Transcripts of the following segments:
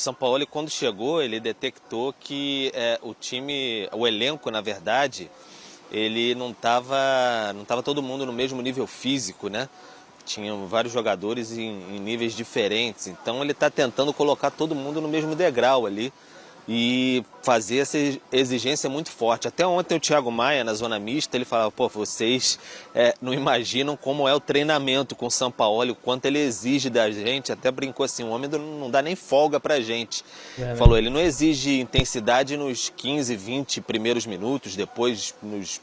Sampaoli, quando chegou, ele detectou que o elenco, na verdade, ele não tava todo mundo no mesmo nível físico, né? Tinham vários jogadores em níveis diferentes, então ele está tentando colocar todo mundo no mesmo degrau ali e fazer essa exigência muito forte. Até ontem o Thiago Maia, na zona mista, ele falava, pô, vocês não imaginam como é o treinamento com o Sampaoli, o quanto ele exige da gente, até brincou assim, o homem não dá nem folga pra gente. Falou, ele não exige intensidade nos 15, 20 primeiros minutos, depois nos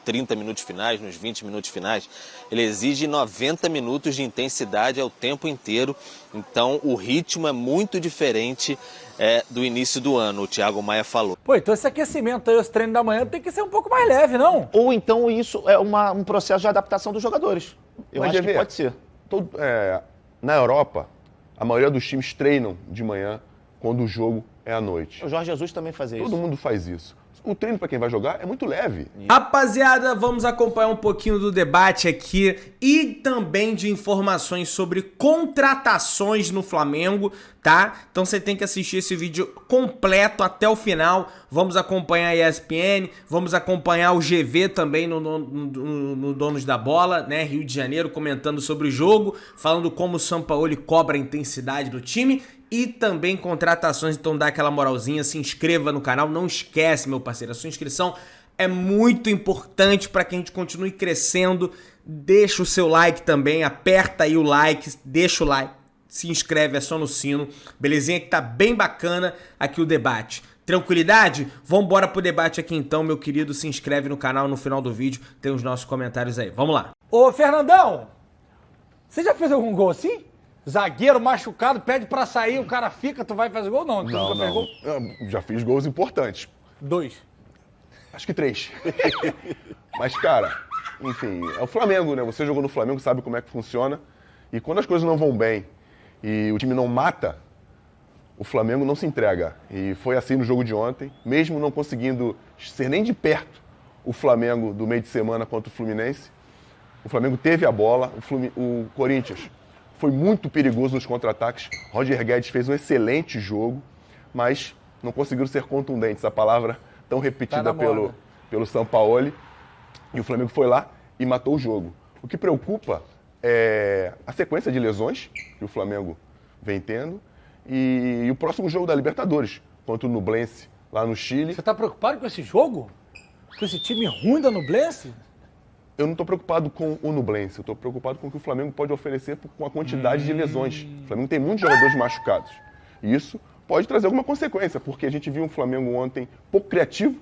30 minutos finais, nos 20 minutos finais. Ele exige 90 minutos de intensidade ao tempo inteiro. Então, o ritmo é muito diferente do início do ano, o Thiago Maia falou. Pô, então esse aquecimento aí, esse treino da manhã tem que ser um pouco mais leve, não? Ou então isso é um processo de adaptação dos jogadores. Eu acho que pode ser. Na Europa, a maioria dos times treinam de manhã quando o jogo é à noite. O Jorge Jesus também fazia isso. Todo mundo faz isso. O treino para quem vai jogar é muito leve. Rapaziada, vamos acompanhar um pouquinho do debate aqui e também de informações sobre contratações no Flamengo, tá? Então você tem que assistir esse vídeo completo até o final. Vamos acompanhar a ESPN, vamos acompanhar o GV também no Donos da Bola, né? Rio de Janeiro, comentando sobre o jogo, falando como o Sampaoli cobra a intensidade do time. E também contratações, então dá aquela moralzinha, se inscreva no canal, não esquece, meu parceiro, a sua inscrição é muito importante para que a gente continue crescendo. Deixa o seu like também, aperta aí o like, deixa o like, se inscreve, é só no sino, belezinha, que tá bem bacana aqui o debate. Tranquilidade? Vambora pro debate aqui então, meu querido, se inscreve no canal, no final do vídeo tem os nossos comentários aí, vamos lá. Ô, Fernandão, você já fez algum gol assim? Zagueiro machucado, pede pra sair, o cara fica, tu vai fazer gol? Não, tu nunca fez gol? Eu já fiz gols importantes. 2. Acho que 3. Mas, cara, enfim, é o Flamengo, né? Você jogou no Flamengo, sabe como é que funciona. E quando as coisas não vão bem e o time não mata, o Flamengo não se entrega. E foi assim no jogo de ontem, mesmo não conseguindo ser nem de perto o Flamengo do meio de semana contra o Fluminense. O Flamengo teve a bola, o Corinthians foi muito perigoso nos contra-ataques. Roger Guedes fez um excelente jogo, mas não conseguiram ser contundentes. A palavra tão repetida pelo Sampaoli. E o Flamengo foi lá e matou o jogo. O que preocupa é a sequência de lesões que o Flamengo vem tendo e o próximo jogo da Libertadores, contra o Nublense, lá no Chile. Você tá preocupado com esse jogo? Com esse time ruim da Nublense? Eu não estou preocupado com o Nublense, eu estou preocupado com o que o Flamengo pode oferecer com a quantidade de lesões. O Flamengo tem muitos jogadores machucados. E isso pode trazer alguma consequência, porque a gente viu um Flamengo ontem pouco criativo,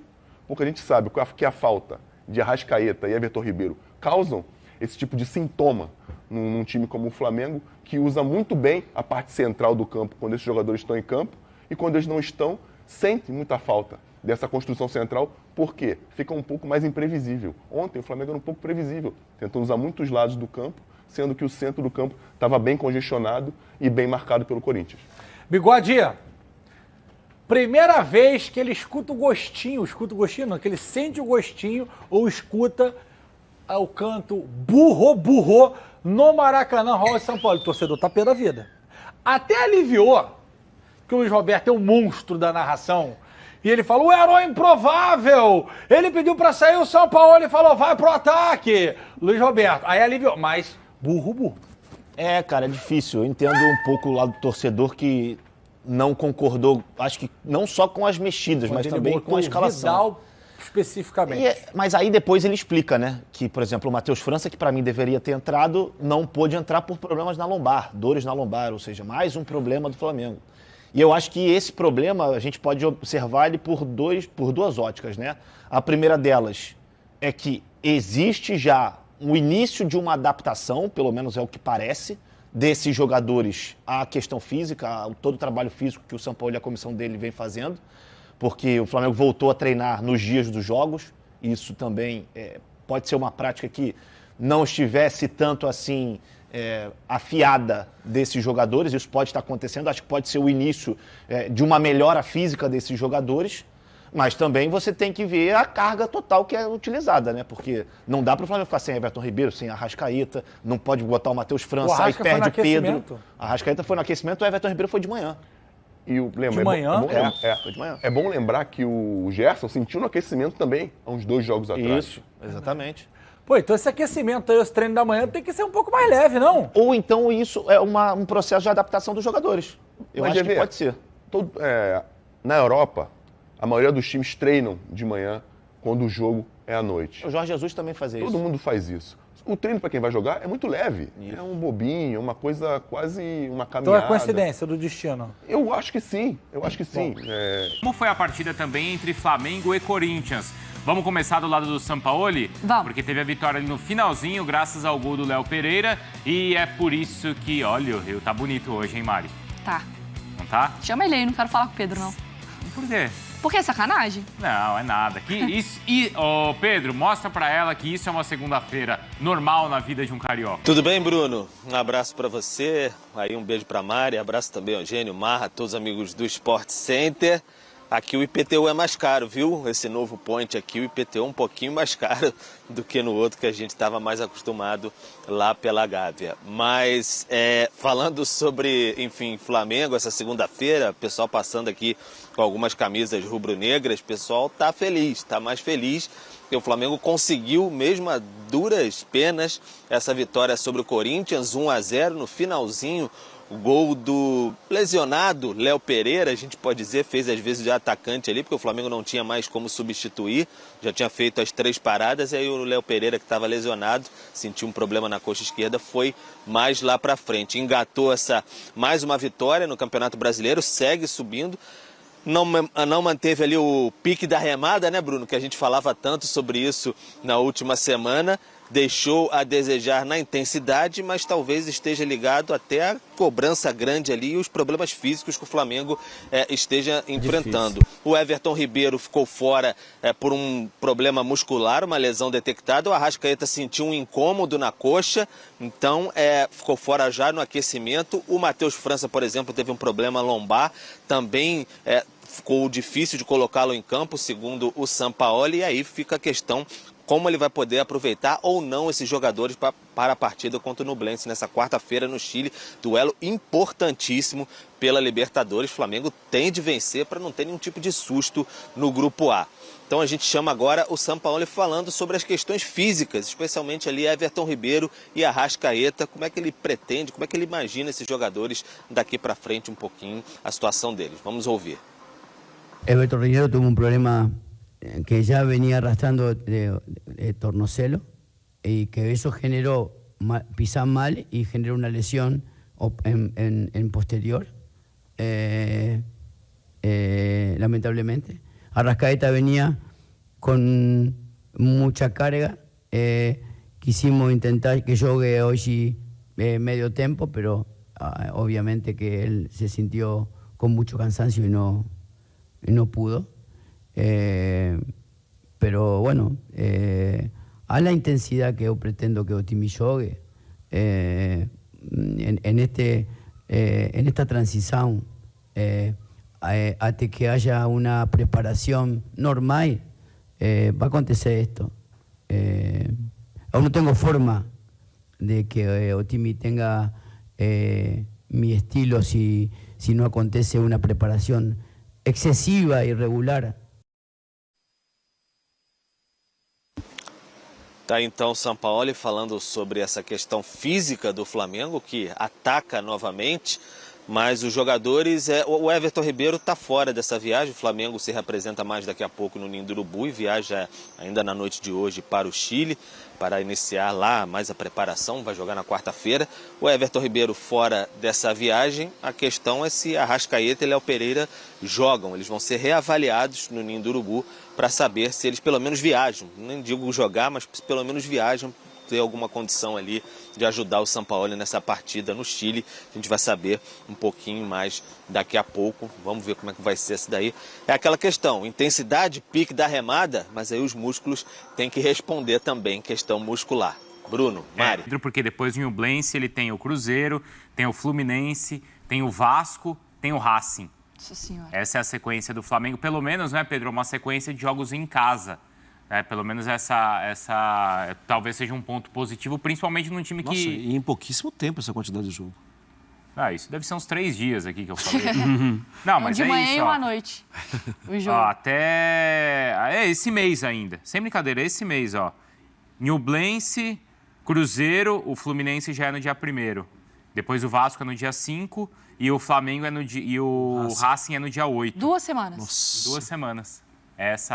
porque a gente sabe que a falta de Arrascaeta e Everton Ribeiro causam esse tipo de sintoma num time como o Flamengo, que usa muito bem a parte central do campo quando esses jogadores estão em campo, e quando eles não estão, sente muita falta dessa construção central, porque fica um pouco mais imprevisível. Ontem o Flamengo era um pouco previsível, tentando usar muitos lados do campo, sendo que o centro do campo estava bem congestionado e bem marcado pelo Corinthians. Bigode, primeira vez que ele escuta o gostinho não, que ele sente o gostinho ou escuta o canto burro no Maracanã, Raul de São Paulo. O torcedor tá pé da vida. Até aliviou que o Luiz Roberto é o monstro da narração. E ele falou, o herói improvável. Ele pediu pra sair o São Paulo e falou, vai pro ataque. Luiz Roberto. Aí aliviou, mas burro. Cara, é difícil. Eu entendo um pouco o lado do torcedor que não concordou, acho que não só com as mexidas, mas também com a escalação. Vidal especificamente. Mas aí depois ele explica, né? Que, por exemplo, o Matheus França, que pra mim deveria ter entrado, não pôde entrar por problemas na lombar, dores na lombar, ou seja, mais um problema do Flamengo. E eu acho que esse problema a gente pode observar ele por duas óticas, né? A primeira delas é que existe já um início de uma adaptação, pelo menos é o que parece, desses jogadores à questão física, a todo o trabalho físico que o São Paulo e a comissão dele vem fazendo, porque o Flamengo voltou a treinar nos dias dos jogos, isso também pode ser uma prática que não estivesse tanto assim afiada desses jogadores, isso pode estar acontecendo, acho que pode ser o início de uma melhora física desses jogadores, mas também você tem que ver a carga total que é utilizada, né? Porque não dá para o Flamengo ficar sem Everton Ribeiro, sem Arrascaeta, não pode botar o Matheus França, aí perde Pedro. A Arrascaeta foi no aquecimento, o Everton Ribeiro foi de manhã. E lembra, De manhã? Foi de manhã. É bom lembrar que o Gerson sentiu no aquecimento também, há uns 2 jogos atrás. Isso, exatamente. Pô, então esse aquecimento aí, esse treino da manhã tem que ser um pouco mais leve, não? Ou então isso é um processo de adaptação dos jogadores. Eu Mas, acho que GV, pode ser. Na Europa, a maioria dos times treinam de manhã quando o jogo é à noite. O Jorge Jesus também fazia isso. Todo mundo faz isso. O treino para quem vai jogar é muito leve. Isso. É um bobinho, uma coisa quase uma Então caminhada. é coincidência do destino. Eu acho que sim, sim. Como foi a partida também entre Flamengo e Corinthians? Vamos começar do lado do Sampaoli? Vamos. Porque teve a vitória ali no finalzinho, graças ao gol do Léo Pereira. E é por isso que, olha, o Rio tá bonito hoje, hein, Mari? Tá. Não tá? Chama ele aí, não quero falar com o Pedro, não. Por quê? Porque é sacanagem? Não, é nada. Ô, Pedro, mostra pra ela que isso é uma segunda-feira normal na vida de um carioca. Tudo bem, Bruno? Um abraço pra você, aí um beijo pra Mari, abraço também ao Eugênio, Marra, todos os amigos do Sport Center. Aqui o IPTU é mais caro, viu? Esse novo point aqui, o IPTU é um pouquinho mais caro do que no outro que a gente estava mais acostumado lá pela Gávea. Mas falando sobre, enfim, Flamengo, essa segunda-feira, pessoal passando aqui com algumas camisas rubro-negras, pessoal tá feliz, tá mais feliz. E o Flamengo conseguiu, mesmo a duras penas, essa vitória sobre o Corinthians, 1-0 no finalzinho. O gol do lesionado Léo Pereira, a gente pode dizer, fez às vezes de atacante ali, porque o Flamengo não tinha mais como substituir, já tinha feito as 3 paradas, e aí o Léo Pereira, que estava lesionado, sentiu um problema na coxa esquerda, foi mais lá para frente. Engatou mais uma vitória no Campeonato Brasileiro, segue subindo. Não manteve ali o pique da remada, né, Bruno? Que a gente falava tanto sobre isso na última semana. Deixou a desejar na intensidade, mas talvez esteja ligado até a cobrança grande ali e os problemas físicos que o Flamengo esteja enfrentando. Difícil. O Everton Ribeiro ficou fora por um problema muscular, uma lesão detectada. O Arrascaeta sentiu um incômodo na coxa, então ficou fora já no aquecimento. O Matheus França, por exemplo, teve um problema lombar, também ficou difícil de colocá-lo em campo, segundo o Sampaoli, e aí fica a questão como ele vai poder aproveitar ou não esses jogadores para a partida contra o Nublense nessa quarta-feira no Chile. Duelo importantíssimo pela Libertadores. O Flamengo tem de vencer para não ter nenhum tipo de susto no Grupo A. Então a gente chama agora o Sampaoli falando sobre as questões físicas, especialmente ali Everton Ribeiro e Arrascaeta. Como é que ele pretende, como é que ele imagina esses jogadores daqui para frente um pouquinho, a situação deles. Vamos ouvir. Everton Ribeiro tuvo un problema que ya venía arrastrando de tornocelo y que eso generó pisar mal y generó una lesión en posterior, lamentablemente. Arrascaeta venía con mucha carga, quisimos intentar que juegue hoy sí medio tiempo, pero obviamente que él se sintió con mucho cansancio y no pudo. Pero bueno, a la intensidad que yo pretendo que o time jogue en esta transición hasta que haya una preparación normal, va a acontecer esto. Aún no tengo forma de que o time tenga mi estilo si no acontece una preparación excesiva e irregular. Tá então Sampaoli falando sobre essa questão física do Flamengo, que ataca novamente, mas os jogadores... O Everton Ribeiro está fora dessa viagem, o Flamengo se representa mais daqui a pouco no Ninho do Urubu e viaja ainda na noite de hoje para o Chile, para iniciar lá mais a preparação, vai jogar na quarta-feira. O Everton Ribeiro fora dessa viagem, a questão é se Arrascaeta e Léo Pereira jogam. Eles vão ser reavaliados no Ninho do Urubu para saber se eles pelo menos viajam. Nem digo jogar, mas pelo menos viajam, ter alguma condição ali de ajudar o Sampaoli nessa partida no Chile. A gente vai saber um pouquinho mais daqui a pouco. Vamos ver como é que vai ser isso daí. É aquela questão, intensidade, pique da remada, mas aí os músculos têm que responder também, questão muscular. Bruno, Mari. Porque depois do Nublense ele tem o Cruzeiro, tem o Fluminense, tem o Vasco, tem o Racing. Nossa Senhora. Essa é a sequência do Flamengo. Pelo menos, né, Pedro, uma sequência de jogos em casa. Pelo menos essa talvez seja um ponto positivo, principalmente num time que... Nossa, e em pouquíssimo tempo essa quantidade de jogo. Isso deve ser uns 3 dias aqui que eu falei. Não, mas de é manhã isso, e ó. uma noite. O jogo. Até... É esse mês ainda. Sem brincadeira, é esse mês, ó. Nublense, Cruzeiro, o Fluminense já é no dia 1º. Depois o Vasco é no dia 5 e o Flamengo é no dia... E o Racing é no dia 8. 2 semanas. Nossa. 2 semanas. Essa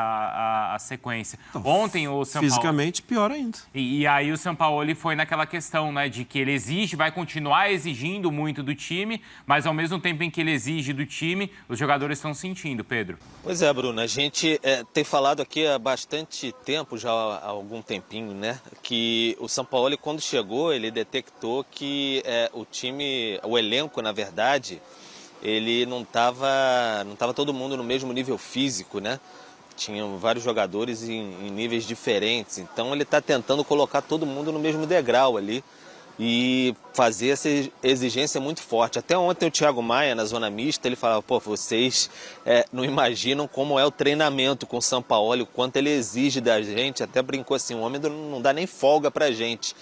a sequência. Ontem o São Paulo... Fisicamente, pior ainda. E aí o São Paulo foi naquela questão, né, de que ele exige, vai continuar exigindo muito do time, mas ao mesmo tempo em que ele exige do time, os jogadores estão sentindo, Pedro. Pois é, Bruno, a gente tem falado aqui há bastante tempo, já há algum tempinho, né, que o São Paulo, quando chegou, ele detectou que o elenco, na verdade, ele não estava todo mundo no mesmo nível físico, né? Tinham vários jogadores em níveis diferentes, então ele está tentando colocar todo mundo no mesmo degrau ali e fazer essa exigência muito forte. Até ontem o Thiago Maia, na zona mista, ele falava, vocês não imaginam como é o treinamento com o Sampaoli, o quanto ele exige da gente, até brincou assim, o homem não dá nem folga pra gente.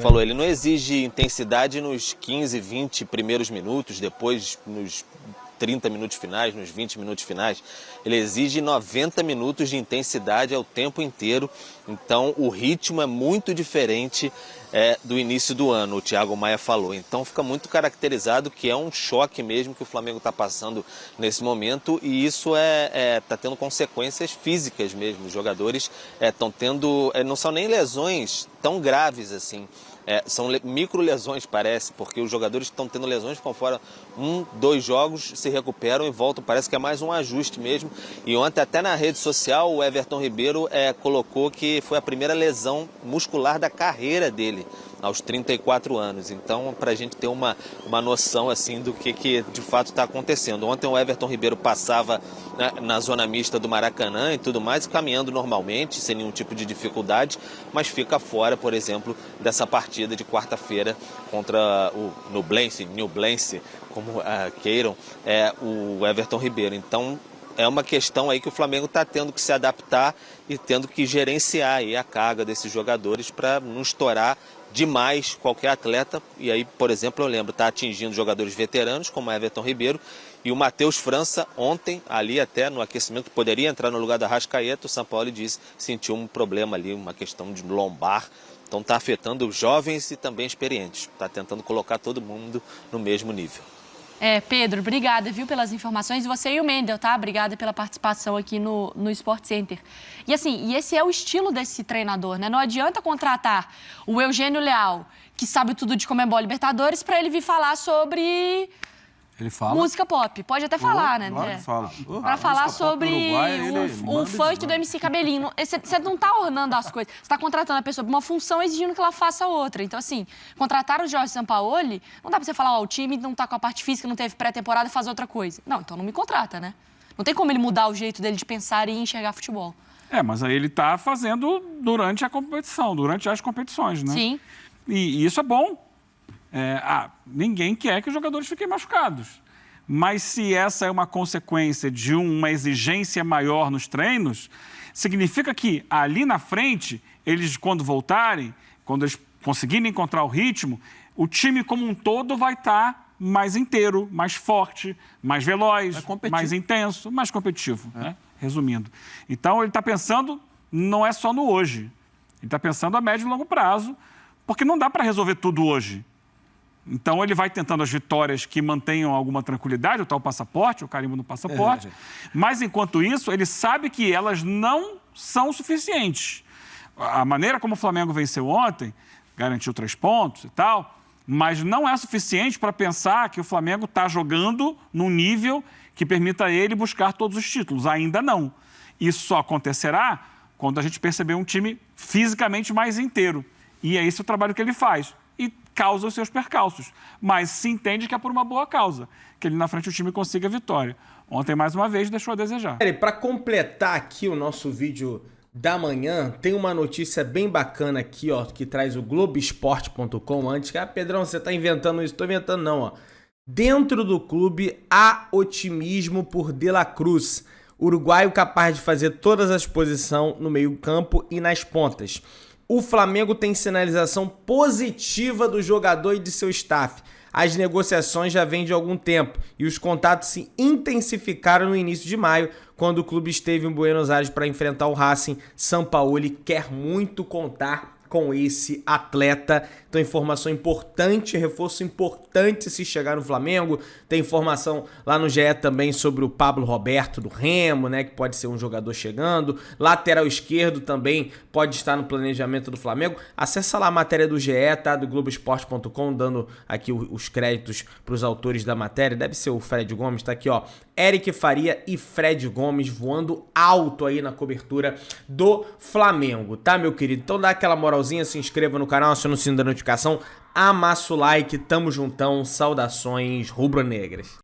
Falou, ele não exige intensidade nos 15, 20 primeiros minutos, depois nos 30 minutos finais, nos 20 minutos finais, ele exige 90 minutos de intensidade ao tempo inteiro, então o ritmo é muito diferente do início do ano, o Thiago Maia falou. Então fica muito caracterizado que é um choque mesmo que o Flamengo está passando nesse momento e isso está tendo consequências físicas mesmo. Os jogadores estão tendo, não são nem lesões tão graves assim, são micro lesões, parece, porque os jogadores que estão tendo lesões ficam fora 1, 2 jogos, se recuperam e voltam, parece que é mais um ajuste mesmo. E ontem até na rede social o Everton Ribeiro colocou que foi a primeira lesão muscular da carreira dele, aos 34 anos. Então, para a gente ter uma noção assim do que de fato está acontecendo. Ontem o Everton Ribeiro passava na zona mista do Maracanã e tudo mais, caminhando normalmente, sem nenhum tipo de dificuldade, mas fica fora, por exemplo, dessa partida de quarta-feira contra o Nublense, como queiram, o Everton Ribeiro. Então, é uma questão aí que o Flamengo está tendo que se adaptar e tendo que gerenciar aí a carga desses jogadores para não estourar demais qualquer atleta. E aí, por exemplo, eu lembro, está atingindo jogadores veteranos como Everton Ribeiro e o Matheus França ontem, ali até no aquecimento, poderia entrar no lugar da Arrascaeta, o Sampaoli disse, sentiu um problema ali, uma questão de lombar. Então está afetando os jovens e também experientes. Está tentando colocar todo mundo no mesmo nível. Pedro, obrigada, viu, pelas informações. E você e o Mendel, tá? Obrigada pela participação aqui no Sport Center. E assim, esse é o estilo desse treinador, né? Não adianta contratar o Eugênio Leal, que sabe tudo de Conmebol Libertadores, para ele vir falar sobre... Ele fala? Música pop. Pode até falar, né? Claro que fala. Para falar sobre o funk do MC Cabelinho. Você não tá ornando as coisas. Você tá contratando a pessoa para uma função exigindo que ela faça outra. Então, assim, contratar o Jorge Sampaoli, não dá para você falar, o time não tá com a parte física, não teve pré-temporada e fazer outra coisa. Não, então não me contrata, né? Não tem como ele mudar o jeito dele de pensar e enxergar futebol. Mas aí ele tá fazendo durante a competição, durante as competições, né? Sim. E isso é bom. Ninguém quer que os jogadores fiquem machucados. Mas se essa é uma consequência de uma exigência maior nos treinos, significa que ali na frente, eles quando voltarem, quando eles conseguirem encontrar o ritmo, o time como um todo vai estar mais inteiro, mais forte, mais veloz, mais intenso, mais competitivo, né? Resumindo. Então ele está pensando, não é só no hoje, ele está pensando a médio e longo prazo, porque não dá para resolver tudo hoje. Então, ele vai tentando as vitórias que mantenham alguma tranquilidade, o tal passaporte, o carimbo no passaporte. Mas, enquanto isso, ele sabe que elas não são suficientes. A maneira como o Flamengo venceu ontem, garantiu 3 pontos e tal, mas não é suficiente para pensar que o Flamengo está jogando num nível que permita a ele buscar todos os títulos. Ainda não. Isso só acontecerá quando a gente perceber um time fisicamente mais inteiro. E é esse o trabalho que ele faz. E causa os seus percalços. Mas se entende que é por uma boa causa, que ali na frente o time consiga a vitória. Ontem, mais uma vez, deixou a desejar. Para completar aqui o nosso vídeo da manhã, tem uma notícia bem bacana aqui, ó, que traz o Globoesporte.com. Antes que, Pedrão, você tá inventando isso? Tô inventando não, ó. Dentro do clube, há otimismo por De La Cruz, uruguaio capaz de fazer todas as posições no meio-campo e nas pontas. O Flamengo tem sinalização positiva do jogador e de seu staff. as negociações já vêm de algum tempo e os contatos se intensificaram no início de maio, quando o clube esteve em Buenos Aires para enfrentar o Racing. Sampaoli quer muito contar com esse atleta. Então, informação importante, reforço importante se chegar no Flamengo. Tem informação lá no GE também sobre o Pablo Roberto do Remo, né, que pode ser um jogador chegando. Lateral esquerdo também pode estar no planejamento do Flamengo. Acessa lá a matéria do GE, tá, do Globoesporte.com, dando aqui os créditos para os autores da matéria. Deve ser o Fred Gomes, tá aqui, ó. Eric Faria e Fred Gomes voando alto aí na cobertura do Flamengo, tá, meu querido? Então dá aquela moralzinha, se inscreva no canal, aciona o sino da notificação, amassa o like, tamo juntão, saudações rubro-negras.